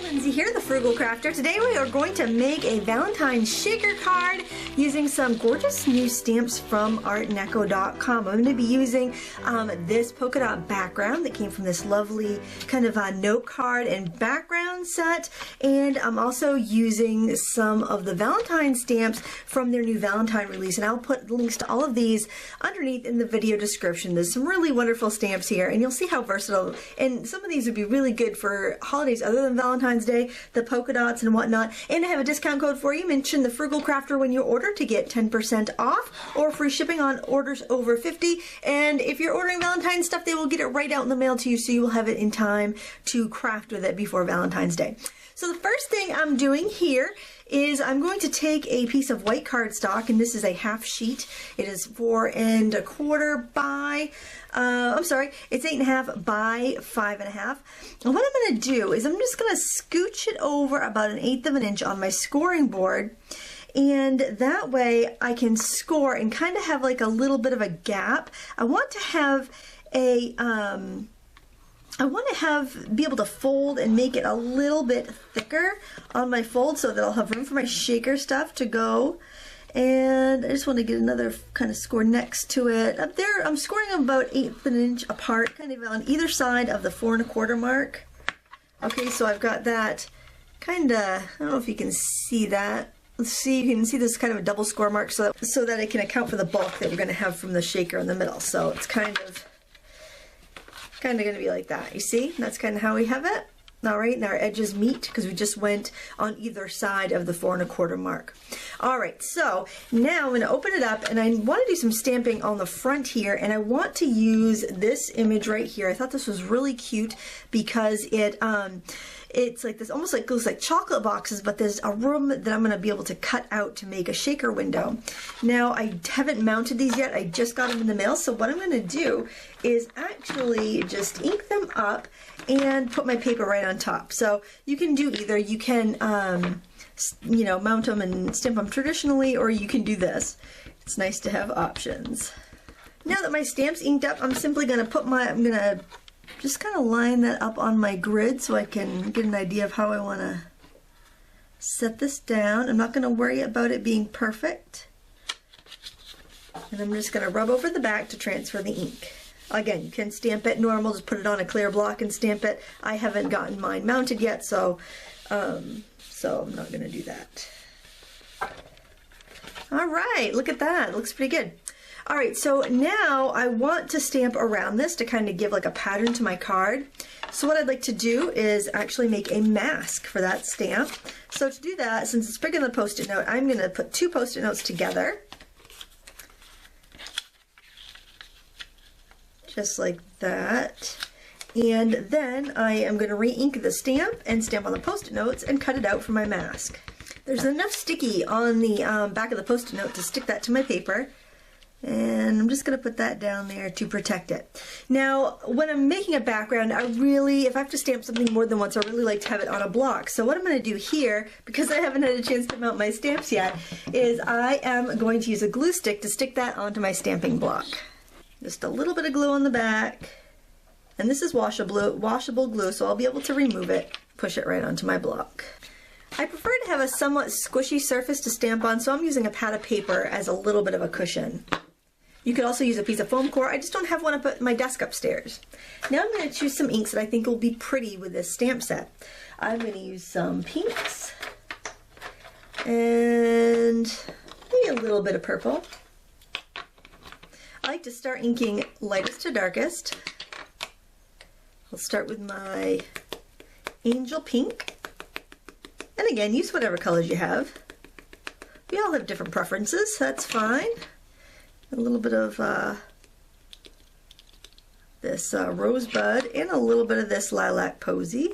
Lindsay here, the Frugal Crafter. Today we are going to make a Valentine's shaker card using some gorgeous new stamps from artneco.com. I'm going to be using this polka dot background that came from this lovely kind of note card and background set, and I'm also using some of the Valentine stamps from their new Valentine release, and I'll put links to all of these underneath in the video description. There's some really wonderful stamps here, and you'll see how versatile, and some of these would be really good for holidays other than Valentine's Day, the polka dots and whatnot. And I have a discount code for you. Mention the Frugal Crafter when you order to get 10% off or free shipping on orders over 50. And if you're ordering Valentine's stuff, they will get it right out in the mail to you, so you will have it in time to craft with it before Valentine's Day. So the first thing I'm doing here is I'm going to take a piece of white cardstock, and this is a half sheet. It is 4 1/4 by, it's 8 1/2 by 5 1/2. And what I'm going to do is I'm just going to scooch it over about 1/8 of an inch on my scoring board, and that way I can score and kind of have like a little bit of a gap. I want to have a be able to fold and make it a little bit thicker on my fold so that I'll have room for my shaker stuff to go. And I just want to get another kind of score next to it. Up there, I'm scoring them about 1/8 of an inch apart, kind of on either side of the 4 1/4 mark. Okay, so I've got that kind of, I don't know if you can see that. Let's see, you can see this kind of a double score mark so that it can account for the bulk that we're going to have from the shaker in the middle. So it's kind of going to be like that. You see? That's kind of how we have it. Alright, and our edges meet because we just went on either side of the 4 1/4 mark. Alright, so now I'm going to open it up, and I want to do some stamping on the front here, and I want to use this image right here. I thought this was really cute because it's like this, almost like looks like chocolate boxes, but there's a room that I'm going to be able to cut out to make a shaker window. Now, I haven't mounted these yet. I just got them in the mail, so what I'm going to do is actually just ink them up and put my paper right on top. So you can do either. You can, you know, mount them and stamp them traditionally, or you can do this. It's nice to have options. Now that my stamp's inked up, I'm simply going to just kind of line that up on my grid so I can get an idea of how I want to set this down. I'm not going to worry about it being perfect. And I'm just going to rub over the back to transfer the ink. Again, you can stamp it normal, just put it on a clear block and stamp it. I haven't gotten mine mounted yet, so I'm not going to do that. Alright, look at that. It looks pretty good. Alright, so now I want to stamp around this to kind of give like a pattern to my card. So what I'd like to do is actually make a mask for that stamp. So to do that, since it's bigger than the Post-it note, I'm going to put 2 Post-it notes together. Just like that. And then I am going to re-ink the stamp and stamp on the Post-it notes and cut it out for my mask. There's enough sticky on the back of the Post-it note to stick that to my paper. And I'm just going to put that down there to protect it. Now, when I'm making a background, if I have to stamp something more than once, I really like to have it on a block. So what I'm going to do here, because I haven't had a chance to mount my stamps yet, is I am going to use a glue stick to stick that onto my stamping block. Just a little bit of glue on the back. And this is washable glue, so I'll be able to remove it, push it right onto my block. I prefer to have a somewhat squishy surface to stamp on, so I'm using a pad of paper as a little bit of a cushion. You could also use a piece of foam core. I just don't have one up at my desk upstairs. Now I'm going to choose some inks that I think will be pretty with this stamp set. I'm going to use some pinks and maybe a little bit of purple. I like to start inking lightest to darkest. I'll start with my Angel Pink. And again, use whatever colors you have. We all have different preferences, that's fine. A little bit of this Rosebud and a little bit of this Lilac Posy.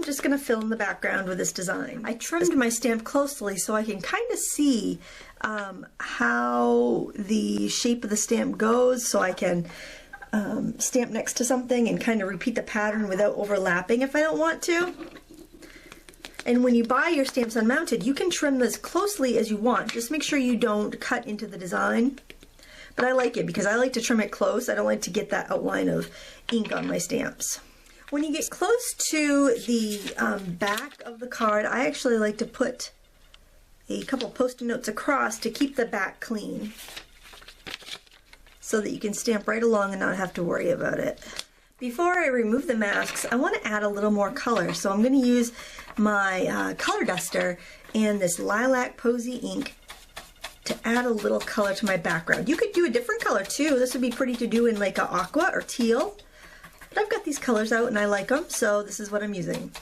Just going to fill in the background with this design. I trimmed my stamp closely so I can kind of see how the shape of the stamp goes, so I can stamp next to something and kind of repeat the pattern without overlapping if I don't want to. And when you buy your stamps unmounted, you can trim this closely as you want. Just make sure you don't cut into the design. But I like it because I like to trim it close. I don't like to get that outline of ink on my stamps. When you get close to the back of the card, I actually like to put a couple Post-it notes across to keep the back clean, so that you can stamp right along and not have to worry about it. Before I remove the masks, I want to add a little more color. So I'm going to use my color duster and this lilac posy ink to add a little color to my background. You could do a different color too. This would be pretty to do in like a aqua or teal. But I've got these colors out and I like them, so this is what I'm using.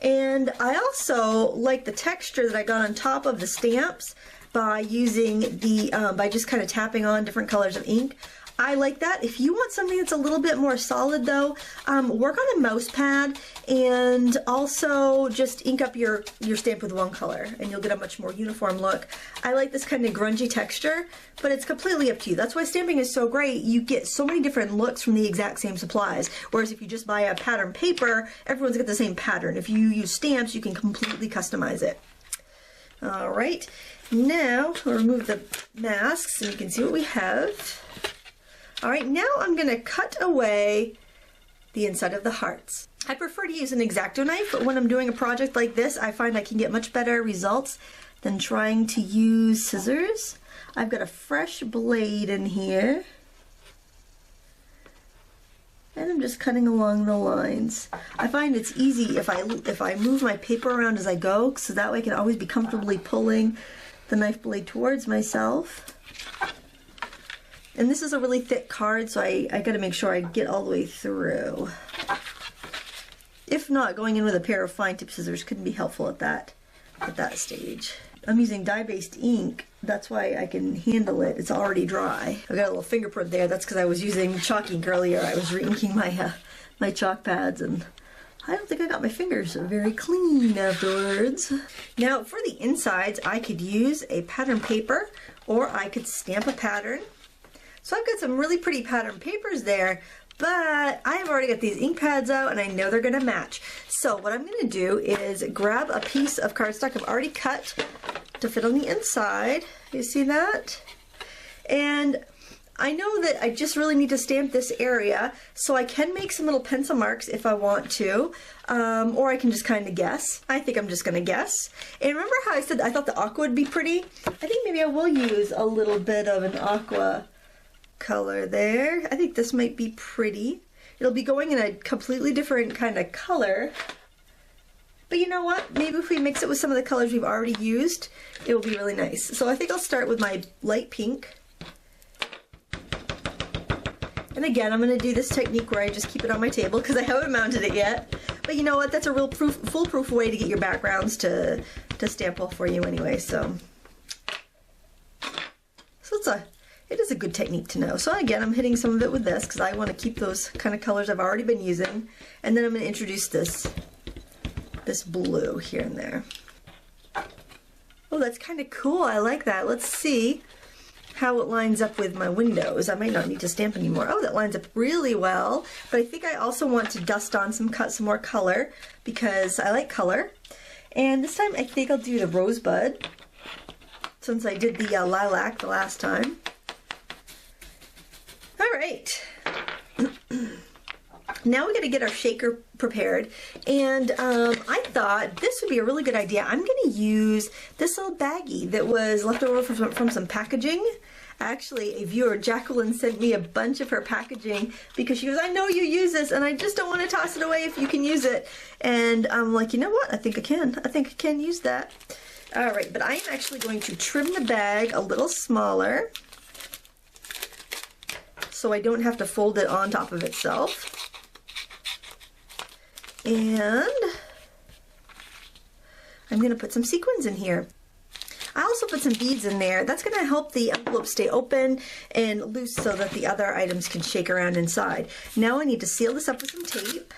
And I also like the texture that I got on top of the stamps by using the, by just kind of tapping on different colors of ink. I like that. If you want something that's a little bit more solid though, work on a mouse pad and also just ink up your stamp with one color and you'll get a much more uniform look. I like this kind of grungy texture, but it's completely up to you. That's why stamping is so great. You get so many different looks from the exact same supplies. Whereas if you just buy a pattern paper, everyone's got the same pattern. If you use stamps, you can completely customize it. All right, now we'll remove the masks and you can see what we have. All right, now I'm going to cut away the inside of the hearts. I prefer to use an X-Acto knife, but when I'm doing a project like this, I find I can get much better results than trying to use scissors. I've got a fresh blade in here, and I'm just cutting along the lines. I find it's easy if I move my paper around as I go, so that way I can always be comfortably pulling the knife blade towards myself. And this is a really thick card, so I got to make sure I get all the way through. If not, going in with a pair of fine tip scissors could be helpful at that stage. I'm using dye-based ink. That's why I can handle it. It's already dry. I got a little fingerprint there. That's because I was using chalk ink earlier. I was re-inking my chalk pads, and I don't think I got my fingers very clean afterwards. Now, for the insides, I could use a pattern paper, or I could stamp a pattern. So I've got some really pretty pattern papers there, but I have already got these ink pads out and I know they're gonna match. So what I'm gonna do is grab a piece of cardstock I've already cut to fit on the inside. You see that? And I know that I just really need to stamp this area, so I can make some little pencil marks if I want to, or I can just kind of guess. I think I'm just gonna guess. And remember how I said I thought the aqua would be pretty? I think maybe I will use a little bit of an aqua color there. I think this might be pretty. It'll be going in a completely different kind of color. But you know what? Maybe if we mix it with some of the colors we've already used, it will be really nice. So I think I'll start with my light pink. And again, I'm going to do this technique where I just keep it on my table because I haven't mounted it yet. But you know what? That's a real foolproof way to get your backgrounds to stamp well for you anyway. So it is a good technique to know. So again, I'm hitting some of it with this because I want to keep those kind of colors I've already been using. And then I'm going to introduce this blue here and there. Oh, that's kind of cool. I like that. Let's see how it lines up with my windows. I might not need to stamp anymore. Oh, that lines up really well. But I think I also want to dust on some more color because I like color. And this time I think I'll do the rosebud since I did the lilac the last time. All right, now we got to get our shaker prepared, and I thought this would be a really good idea. I'm going to use this little baggie that was left over from some packaging. Actually, a viewer, Jacqueline, sent me a bunch of her packaging because she goes, I know you use this, and I just don't want to toss it away if you can use it. And I'm like, you know what? I think I can. I think I can use that. All right, but I am actually going to trim the bag a little smaller, so I don't have to fold it on top of itself. And I'm going to put some sequins in here. I also put some beads in there. That's going to help the envelope stay open and loose so that the other items can shake around inside. Now I need to seal this up with some tape.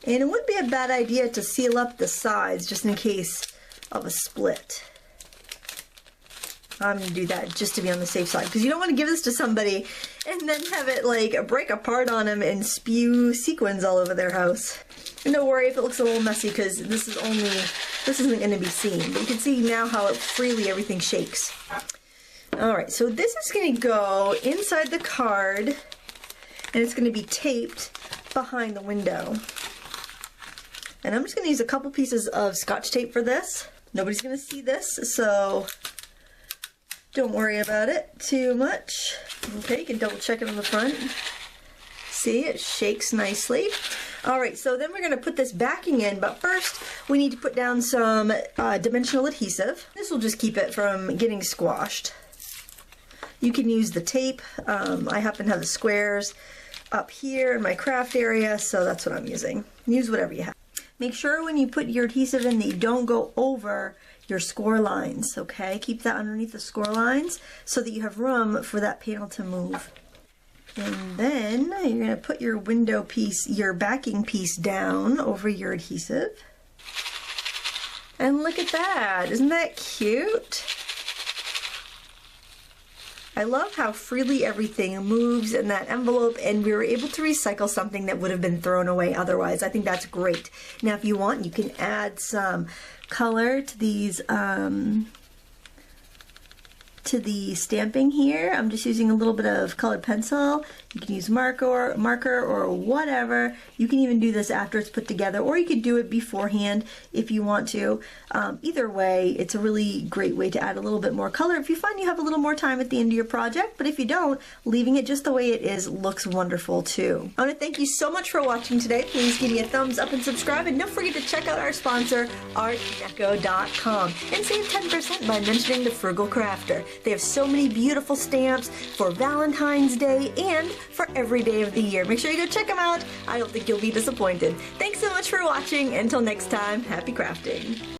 And it wouldn't be a bad idea to seal up the sides just in case of a split. I'm going to do that just to be on the safe side because you don't want to give this to somebody and then have it like break apart on them and spew sequins all over their house. And don't worry if it looks a little messy because this isn't going to be seen. But you can see now how freely everything shakes. Alright, so this is going to go inside the card and it's going to be taped behind the window. And I'm just going to use a couple pieces of Scotch tape for this. Nobody's going to see this, so don't worry about it too much. Okay, you can double check it on the front. See, it shakes nicely. Alright, so then we're going to put this backing in, but first we need to put down some dimensional adhesive. This will just keep it from getting squashed. You can use the tape. I happen to have the squares up here in my craft area, so that's what I'm using. Use whatever you have. Make sure when you put your adhesive in that you don't go over your score lines, okay? Keep that underneath the score lines so that you have room for that panel to move. And then you're going to put your window piece, your backing piece down over your adhesive. And look at that. Isn't that cute? I love how freely everything moves in that envelope, and we were able to recycle something that would have been thrown away otherwise. I think that's great. Now if you want, you can add some color to these to the stamping here. I'm just using a little bit of colored pencil. You can use marker or whatever. You can even do this after it's put together, or you could do it beforehand if you want to. Either way, it's a really great way to add a little bit more color if you find you have a little more time at the end of your project, but if you don't, leaving it just the way it is looks wonderful too. I want to thank you so much for watching today. Please give me a thumbs up and subscribe, and don't forget to check out our sponsor, artdeco.com, and save 10% by mentioning the Frugal Crafter. They have so many beautiful stamps for Valentine's Day and for every day of the year. Make sure you go check them out. I don't think you'll be disappointed. Thanks so much for watching. Until next time, happy crafting.